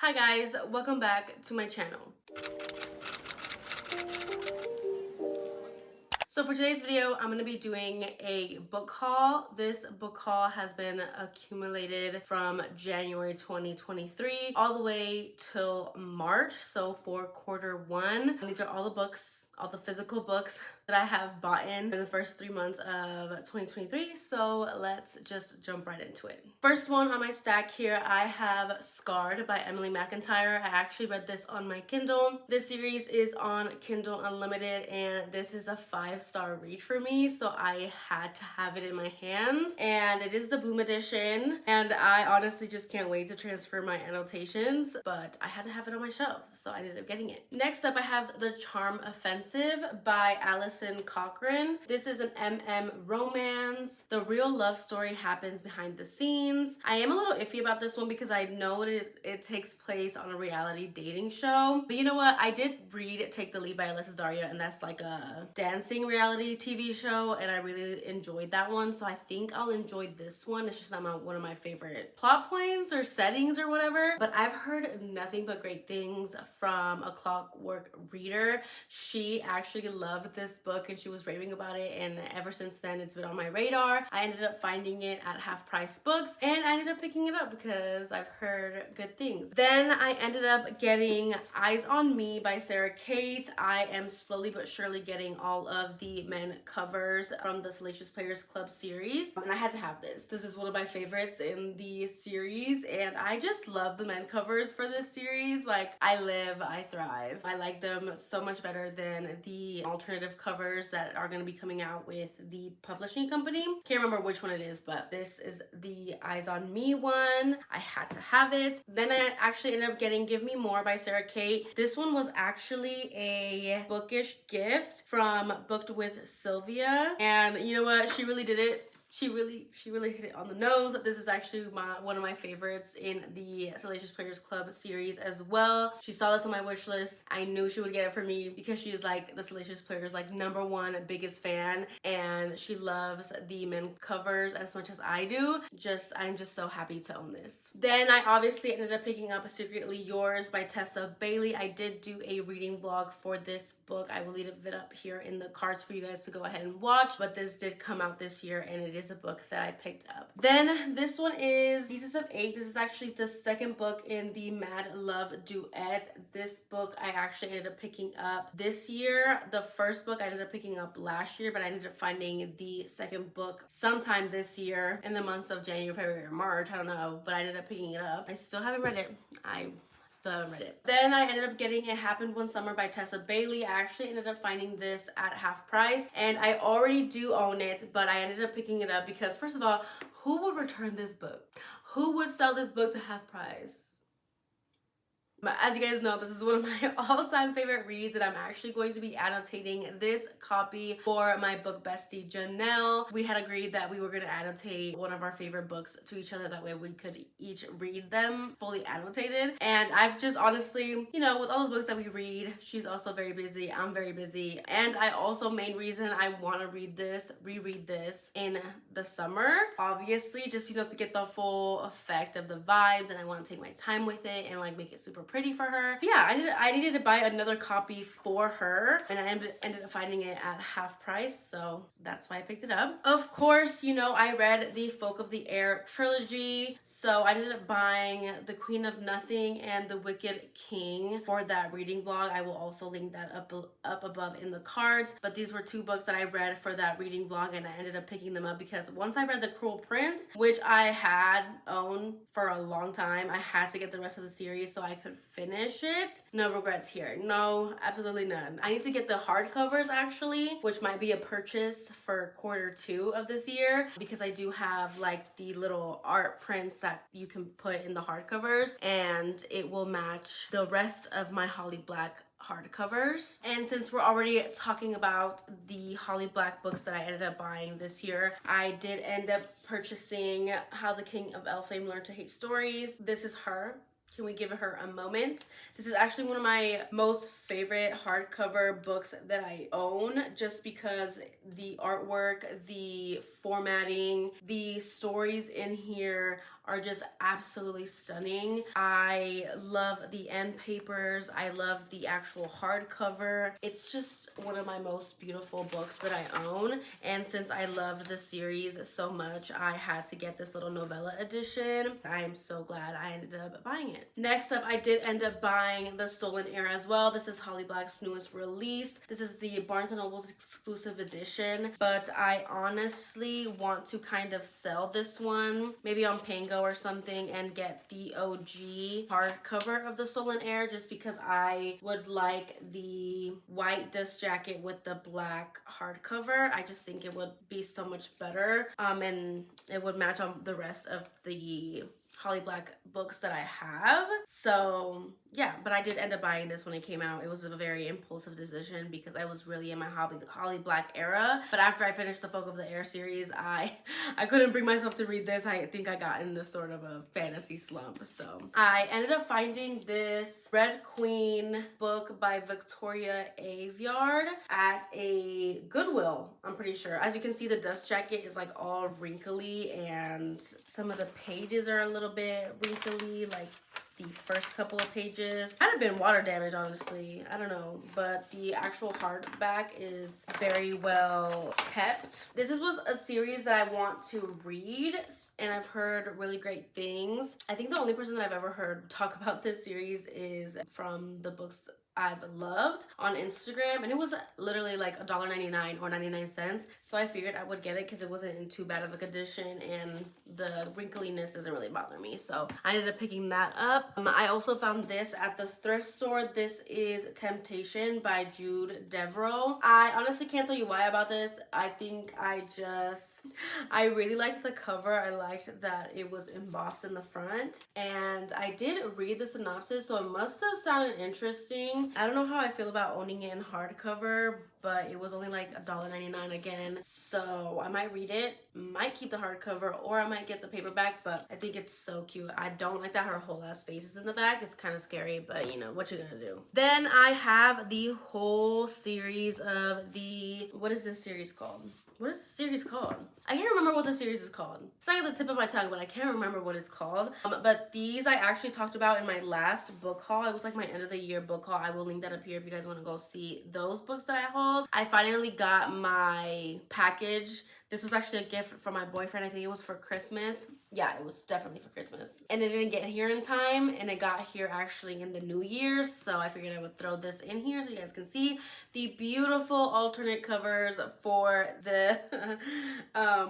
Hi guys, welcome back to my channel. So for today's video, I'm going to be doing a book haul. This book haul has been accumulated from January 2023 all the way till March. So for quarter one, these are all the books, all the physical books that I have bought in the first 3 months of 2023. So let's just jump right into it. First one on my stack here, I have Scarred by Emily McIntyre. I actually read this on my Kindle. This series is on Kindle Unlimited and this is a 5-star read for me, so I had to have it in my hands. And it is the Bloom edition, and I honestly just can't wait to transfer my annotations, but I had to have it on my shelves, so I ended up getting it. Next up, I have The Charm Offensive by Alison Cochrane. This is an MM romance. The real love story happens behind the scenes. I am a little iffy about this one because I know it takes place on a reality dating show, but you know what? I did read Take the Lead by Alyssa Daria, and that's like a dancing reality TV show, and I really enjoyed that one, so I think I'll enjoy this one. It's just not one of my favorite plot points or settings or whatever, but I've heard nothing but great things from A Clockwork Reader. She actually loved this book and she was raving about it, and ever since then it's been on my radar. I ended up finding it at Half Price Books and I ended up picking it up because I've heard good things. Then I ended up getting Eyes on Me by Sarah Kate. I am slowly but surely getting all of the men covers from the Salacious Players Club series, and I had to have this. This is one of my favorites in the series, and I just love the men covers for this series. Like, I live, I thrive. I like them so much better than the alternative covers that are going to be coming out with the publishing company. Can't remember which one it is, but this is the Eyes on Me one. I had to have it. Then I actually ended up getting Give Me More by Sarah Kate. This one was actually a bookish gift from Booked with Sylvia, and you know what? She really did it. She really hit it on the nose. This is actually one of my favorites in the Salacious Players Club series as well. She saw this on my wish list. I knew she would get it for me because she is like the Salacious Players like #1 biggest fan, and she loves the men covers as much as I do. I'm just so happy to own this. Then I obviously ended up picking up Secretly Yours by Tessa Bailey. I did do a reading vlog for this book. I will leave it up here in the cards for you guys to go ahead and watch, but this did come out this year and it is a book that I picked up. Then this one is Pieces of 8. This is actually the second book in the Mad Love duet. This book I actually ended up picking up this year. The first book I ended up picking up last year, but I ended up finding the second book sometime this year in the months of January, February, or March. I don't know, but I ended up picking it up. I still haven't read it. Still haven't read it. Then I ended up getting It Happened One Summer by Tessa Bailey. I actually ended up finding this at half price, and I already do own it, but I ended up picking it up because, first of all, who would return this book? Who would sell this book to half price? But as you guys know, this is one of my all-time favorite reads, and I'm actually going to be annotating this copy for my book bestie Janelle. We had agreed that we were going to annotate one of our favorite books to each other, that way we could each read them fully annotated. And I've just honestly, you know, with all the books that we read, she's also very busy, I'm very busy, and I also, main reason I want to reread this in the summer, obviously, just, you know, to get the full effect of the vibes, and I want to take my time with it and like make it super pretty for her. But yeah, I needed to buy another copy for her, and I ended up finding it at half price, so that's why I picked it up. Of course, you know, I read the Folk of the Air trilogy, so I ended up buying The Queen of Nothing and The Wicked King for that reading vlog. I will also link that up above in the cards, but these were two books that I read for that reading vlog, and I ended up picking them up because once I read The Cruel Prince, which I had owned for a long time, I had to get the rest of the series so I could finish it. No regrets here. No, absolutely none. I need to get the hardcovers actually, which might be a purchase for quarter 2 of this year, because I do have like the little art prints that you can put in the hardcovers, and it will match the rest of my Holly Black hardcovers. And since we're already talking about the Holly Black books that I ended up buying this year, I did end up purchasing How the King of Elfame Learned to Hate Stories. This is her. Can we give her a moment? This is actually one of my most favorite hardcover books that I own, just because the artwork, the formatting, the stories in here are just absolutely stunning. I love the end papers. I love the actual hardcover. It's just one of my most beautiful books that I own. And since I loved the series so much, I had to get this little novella edition. I am so glad I ended up buying it. Next up, I did end up buying The Stolen Era as well. This is Holly Black's newest release. This is the Barnes & Noble's exclusive edition, but I honestly want to kind of sell this one, maybe on Pango or something, and get the OG hardcover of The Stolen Era, just because I would like the white dust jacket with the black hardcover. I just think it would be so much better, and it would match on the rest of the Holly Black books that I have. So yeah, but I did end up buying this when it came out. It was a very impulsive decision because I was really in my Holly Black era. But after I finished the Folk of the Air series, I couldn't bring myself to read this. I think I got into sort of a fantasy slump. So I ended up finding this Red Queen book by Victoria Aveyard at a Goodwill, I'm pretty sure. As you can see, the dust jacket is like all wrinkly and some of the pages are a little bit wrinkly, like the first couple of pages. Might have been water damage, honestly. I don't know. But the actual hardback is very well kept. This was a series that I want to read, and I've heard really great things. I think the only person that I've ever heard talk about this series is from the books I've loved on Instagram, and it was literally like $1.99 or 99 cents. So I figured I would get it because it wasn't in too bad of a condition and the wrinkliness doesn't really bother me. So I ended up picking that up. I also found this at the thrift store. This is Temptation by Jude Deveraux. I honestly can't tell you why about this. I think I really liked the cover. I liked that it was embossed in the front, and I did read the synopsis, so it must have sounded interesting. I don't know how I feel about owning it in hardcover, but it was only like $1.99 again. So I might read it, might keep the hardcover, or I might get the paperback, but I think it's so cute. I don't like that her whole ass face is in the back. It's kind of scary, but you know, what you gonna do? Then I have the whole series of the, what is this series called? What is the series called? I can't remember what the series is called. It's like at the tip of my tongue, but I can't remember what it's called. But these I actually talked about in my last book haul. It was like my end of the year book haul. I will link that up here if you guys want to go see those books that I hauled. I finally got my package. This was actually a gift from my boyfriend. I think it was for Christmas. Yeah, it was definitely for Christmas. And it didn't get here in time, and it got here actually in the new year. So I figured I would throw this in here so you guys can see the beautiful alternate covers for the,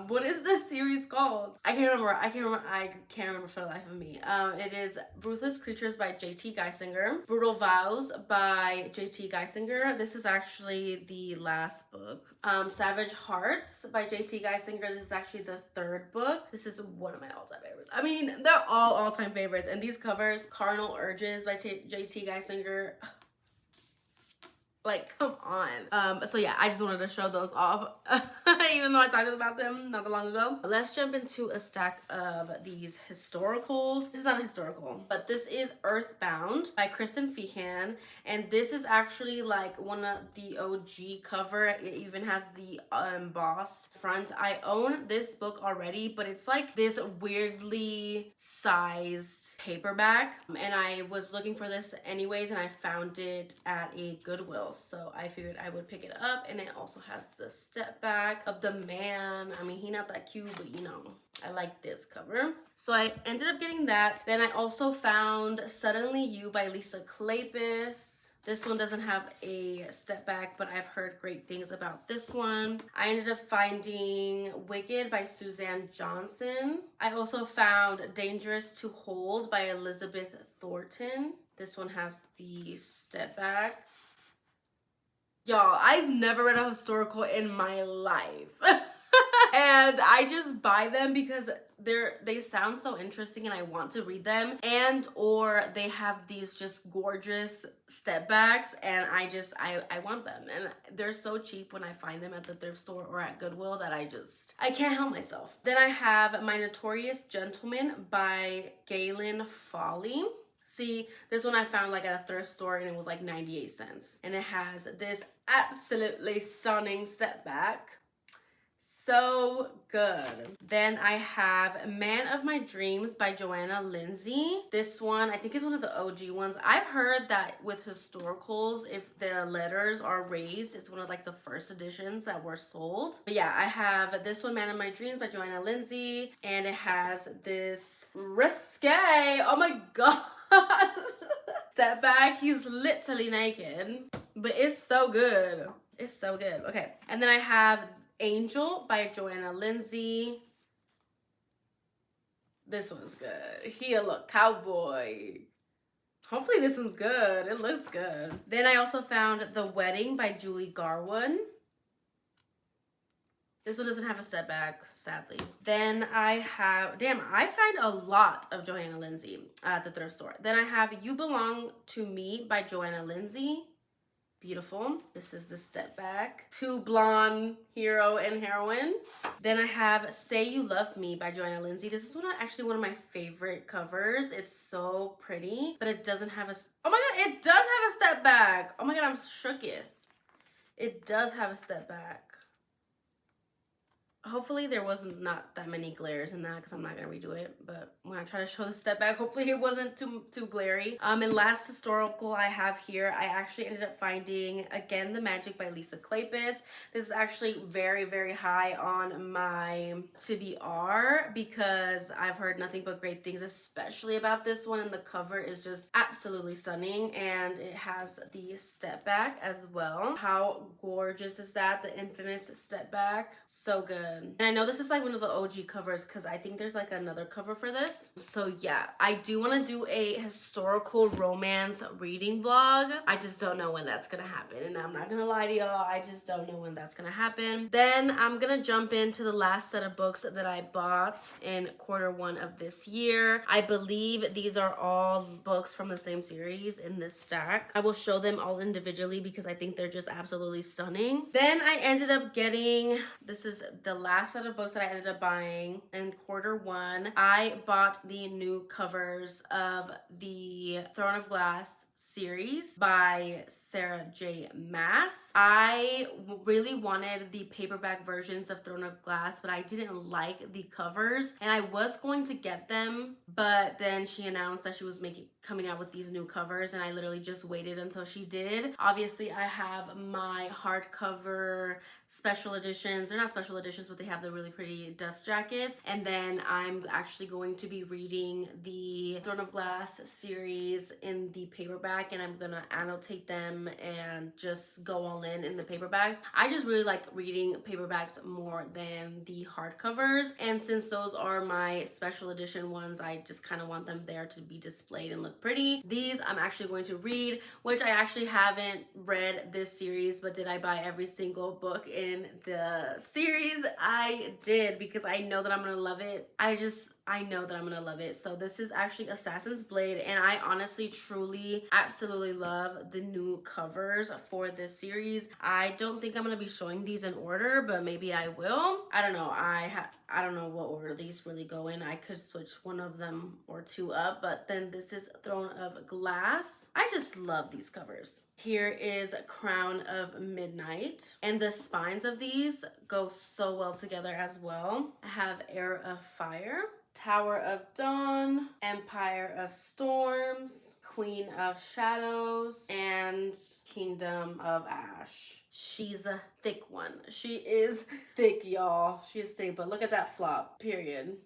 what is this series called? I can't remember for the life of me. It is Ruthless Creatures by J.T. Geisinger, Brutal Vows by J.T. Geisinger. This is actually the last book. Savage Hearts by J.T. Geisinger. This is actually the third book. This is one of my all-time favorites. I mean, they're all all-time favorites. And these covers, Carnal Urges by J.T. Geisinger. Like, come on. So yeah, I just wanted to show those off, even though I talked about them not that long ago. Let's jump into a stack of these historicals. This is not a historical, but this is Earthbound by Kristen Feehan, and this is actually like one of the OG cover. It even has the embossed front. I own this book already, but it's like this weirdly sized paperback, and I was looking for this anyways, and I found it at a Goodwill. So I figured I would pick it up, and it also has the step back of the man. I mean, he not that cute, but you know, I like this cover. So I ended up getting that. Then I also found Suddenly You by Lisa Kleypas. This one doesn't have a step back, but I've heard great things about this one. I ended up finding Wicked by Suzanne Johnson. I also found Dangerous to Hold by Elizabeth Thornton. This one has the step back. Y'all, I've never read a historical in my life. And I just buy them because they sound so interesting and I want to read them, and or they have these just gorgeous step backs, and I want them, and they're so cheap when I find them at the thrift store or at Goodwill that I can't help myself. Then I have My Notorious Gentleman by Galen Foley. See, this one I found like at a thrift store, and it was like 98 cents. And it has this absolutely stunning step back. so good. Then I have Man of My Dreams by Joanna Lindsey. This one, I think, is one of the OG ones. I've heard that with historicals, if the letters are raised, it's one of like the first editions that were sold. But yeah, I have this one, Man of My Dreams by Joanna Lindsey, and it has this risque, oh my god, step back. He's literally naked, but it's so good. It's so good. Okay, and then I have Angel by Joanna Lindsey. This one's good. He a little cowboy. Hopefully this one's good. It looks good. Then I also found The Wedding by Julie Garwood. This one doesn't have a step back, sadly. Then I have, damn, I find a lot of Joanna Lindsey at the thrift store. Then I have You Belong to Me by Joanna Lindsey. Beautiful. This is the step back. Two blonde hero and heroine. Then I have Say You Love Me by Joanna Lindsey. This is actually one of my favorite covers. It's so pretty, but it doesn't have a, oh my god, it does have a step back. Oh my god, I'm shook it. It does have a step back. Hopefully there wasn't not that many glares in that, because I'm not gonna redo it, but when I try to show the step back, hopefully it wasn't too glary. And last historical I have here, I actually ended up finding Again the Magic by Lisa Kleypas. This is actually very, very high on my TBR because I've heard nothing but great things, especially about this one, and the cover is just absolutely stunning, and it has the step back as well. How gorgeous is that? The infamous step back. So good. And I know this is like one of the OG covers because I think there's like another cover for this. So yeah, I do want to do a historical romance reading vlog. I just don't know when that's gonna happen, and I'm not gonna lie to y'all, I just don't know when that's gonna happen. Then I'm gonna jump into the last set of books that I bought in Q1 of this year. I believe these are all books from the same series in this stack. I will show them all individually because I think they're just absolutely stunning. Then I ended up getting, this is the last set of books that I ended up buying in Q1. I bought the new covers of the Throne of Glass series by Sarah J. Maas. I really wanted the paperback versions of Throne of Glass, but I didn't like the covers, and I was going to get them, but then she announced that she was coming out with these new covers, and I literally just waited until she did. Obviously, I have my hardcover special editions. They're not special editions, but they have the really pretty dust jackets. And then I'm actually going to be reading the Throne of Glass series in the paperback, and I'm gonna annotate them and just go all in the paperbacks. I just really like reading paperbacks more than the hardcovers, and since those are my special edition ones, I just kind of want them there to be displayed and look pretty. These I'm actually going to read, which I actually haven't read this series, but did I buy every single book in the series? I did, because I know that I'm gonna love it. I know that I'm gonna love it. So this is actually Assassin's Blade, and I honestly, truly, absolutely love the new covers for this series. I don't think I'm gonna be showing these in order, but maybe I will. I don't know. I don't know what order these really go in. I could switch one of them or two up, but then this is Throne of Glass. I just love these covers. Here is Crown of Midnight, and the spines of these go so well together as well. I have Heir of Fire, Tower of Dawn, Empire of Storms, Queen of Shadows, and Kingdom of Ash. She's a thick one. She is thick, y'all. She is thick, but look at that flop, period.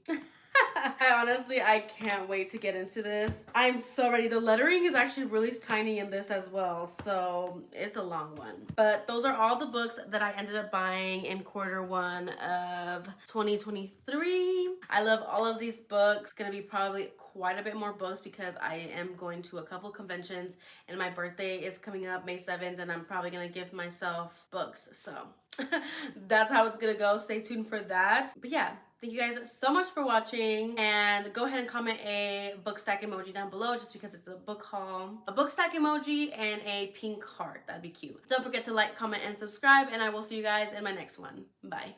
I can't wait to get into this. I'm so ready. The lettering is actually really tiny in this as well, so it's a long one. But those are all the books that I ended up buying in Q1 of 2023. I love all of these books. It's gonna be probably quite a bit more books because I am going to a couple conventions, and my birthday is coming up May 7th, and I'm probably gonna give myself books, so that's how it's gonna go. Stay tuned for that. But yeah, thank you guys so much for watching, and go ahead and comment a book stack emoji down below just because it's a book haul. A book stack emoji and a pink heart. That'd be cute. Don't forget to like, comment, and subscribe, and I will see you guys in my next one. Bye.